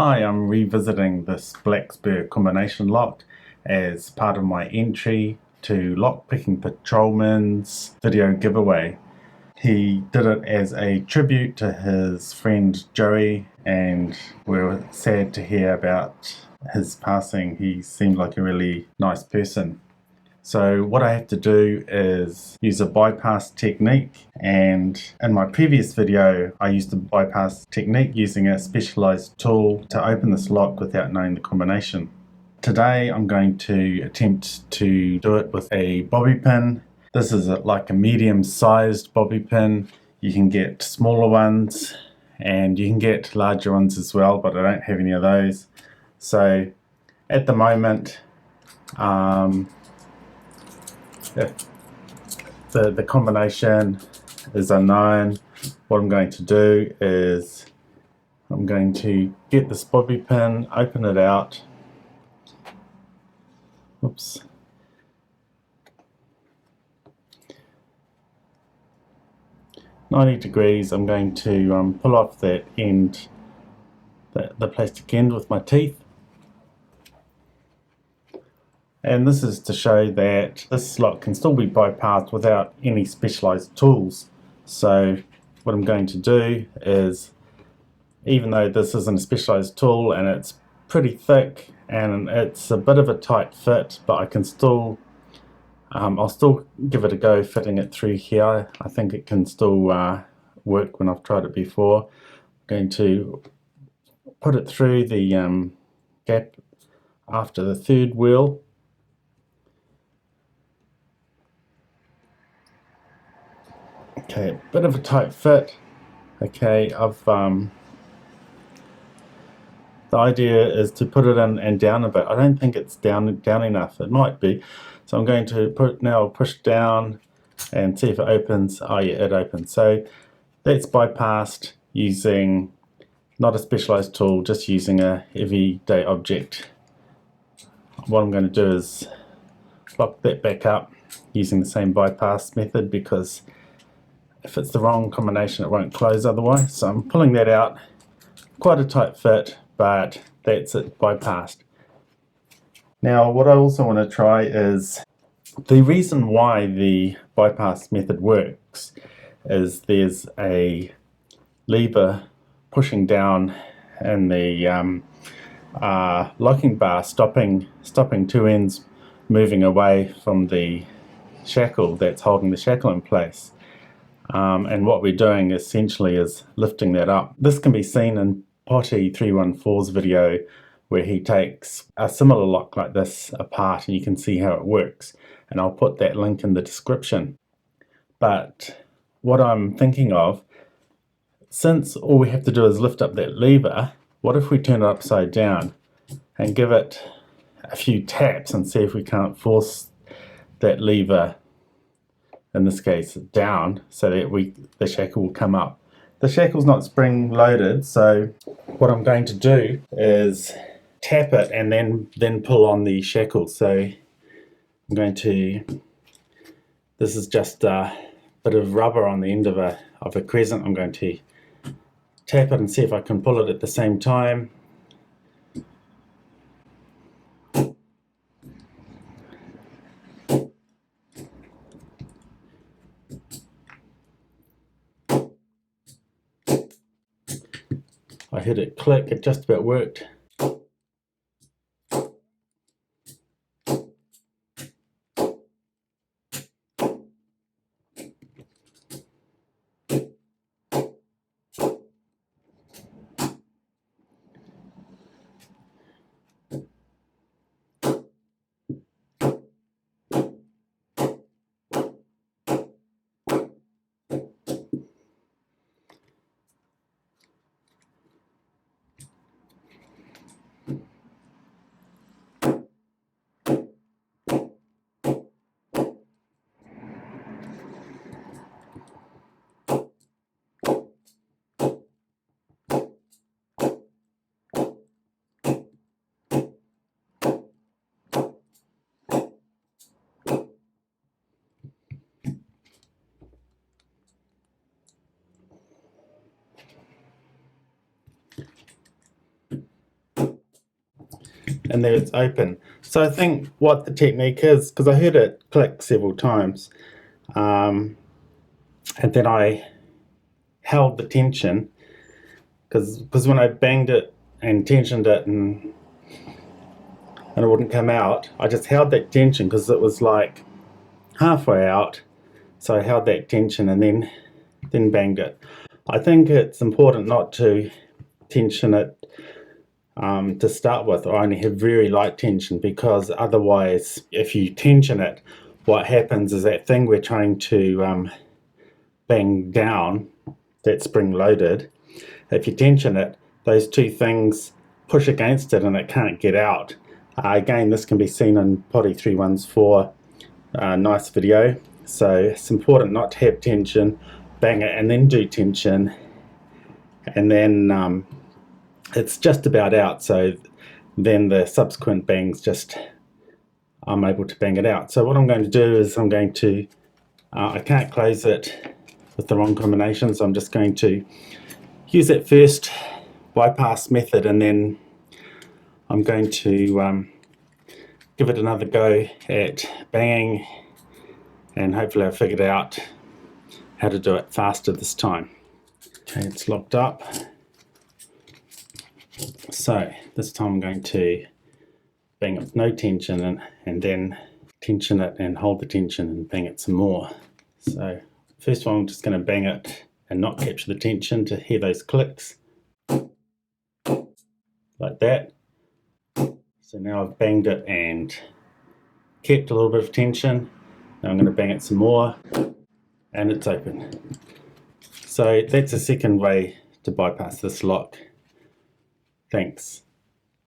Hi, I'm revisiting this Blacksburg combination lock as part of my entry to Lockpicking Patrolman's video giveaway. He did it as a tribute to his friend Joey, and we're sad to hear about his passing. He seemed like a really nice person. So what I have to do is use a bypass technique, and in my previous video I used the bypass technique using a specialized tool to open this lock without knowing the combination. Today I'm going to attempt to do it with a bobby pin. This is like a medium-sized bobby pin. You can get smaller ones and you can get larger ones as well, but I don't have any of those. So at the moment, if the combination is unknown, what I'm going to do is I'm going to get this bobby pin, open it out. Oops. $90. I'm going to pull off that end, the plastic end with my teeth. And this is to show that this lock can still be bypassed without any specialized tools. So what I'm going to do is, even though this isn't a specialized tool and it's pretty thick and it's a bit of a tight fit, but I can still, I'll still give it a go fitting it through here. I think it can still work when I've tried it before. I'm going to put it through the gap after the third wheel. Okay, a bit of a tight fit. Okay, the idea is to put it in and down a bit. I don't think it's down enough. It might be. So I'm going to push down and see if it opens. Oh yeah, it opens. So that's bypassed using not a specialized tool, just using a everyday object. What I'm going to do is lock that back up using the same bypass method, because if it's the wrong combination it won't close otherwise. So I'm pulling that out. Quite a tight fit, but that's it, bypassed. Now what I also want to try is, the reason why the bypass method works is there's a lever pushing down in the locking bar, stopping two ends moving away from the shackle that's holding the shackle in place. And what we're doing essentially is lifting that up. This can be seen in Potty 314's video, where he takes a similar lock like this apart and you can see how it works. And I'll put that link in the description. But what I'm thinking of, since all we have to do is lift up that lever, what if we turn it upside down and give it a few taps and see if we can't force that lever, in this case down, so that the shackle will come up. The shackle's not spring loaded, so what I'm going to do is tap it and then pull on the shackle. So I'm going to, this is just a bit of rubber on the end of a crescent. I'm going to tap it and see if I can pull it at the same time. I heard it click, it just about worked. and there it's open. So I think what the technique is, because I heard it click several times, and then I held the tension, because when I banged it and tensioned it and it wouldn't come out, I just held that tension because it was like halfway out. So I held that tension and then banged it. I think it's important not to tension it to start with, or only have very light tension, because otherwise, if you tension it, what happens is that thing we're trying to bang down, that's spring loaded, if you tension it, those two things push against it and it can't get out. Again, this can be seen in Potty 314 nice video. So it's important not to have tension, bang it and then do tension, and then it's just about out. So then the subsequent bangs, I'm able to bang it out. So what I'm going to do is I'm going to, I can't close it with the wrong combination, so I'm just going to use that first bypass method, and then I'm going to give it another go at banging, and hopefully I've figured out how to do it faster this time. Okay, it's locked up. So this time I'm going to bang it with no tension, and then tension it and hold the tension and bang it some more. So first one, I'm just going to bang it and not capture the tension to hear those clicks, like that. So now I've banged it and kept a little bit of tension. Now I'm going to bang it some more, and it's open. So that's a second way to bypass this lock. Thanks.